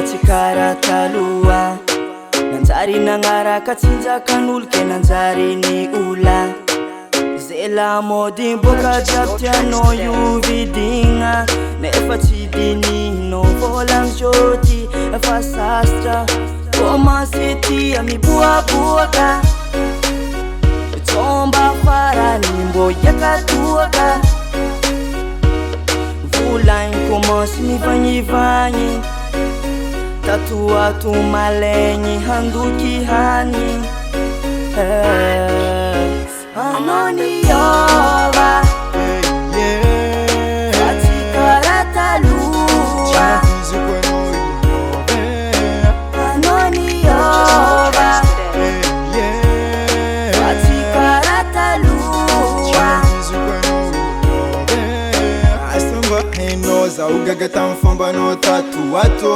tsy karaha taloha nanjary nagnaraka tsinjakan'olo ke nanjary ny ola zay lamody boka jiaby tianao io vidigna nefa tsy dinihinao volagny jody efa sasatra komansy tia miboaboaka tsomba farany mbô hiakatoaka volagny komansy mivagnivagny tatoato malegny handoky hany anao niova fa tsy karaha taloha anao niova fa tsy karaha taloha asomba hainao zaho gaga tamy fombanao tatoato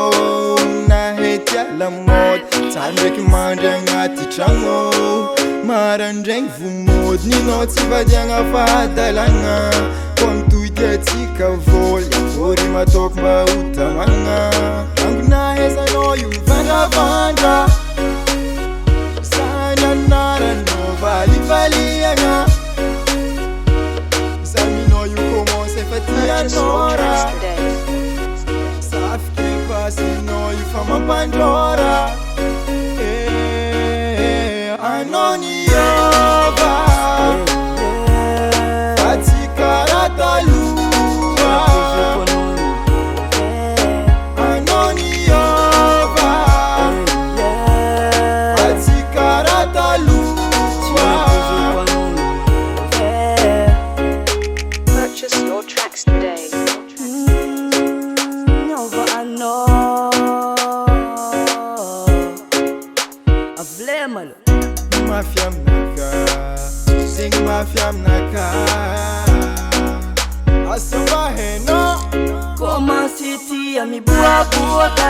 nahety alamody tsary ndraiky mandry agnaty tragno marandraigny vomody ninao tsy vadiagna fahadalagna ko mitoity atsika voly avory mataoko mba hotamagna ango nahaizanao io mivandravandra zany anaranao valivaliagna zaminao io commence efa tianora safiky pasinao io fa mampandrora anao niova fa tsy karaha taloha anao niova fa tsy karaha taloha. Purchase your tracks today. Niova anao avlemalo Mafia aminaka zegny mafia aminaka asomba hainao komansy tia miboaboaka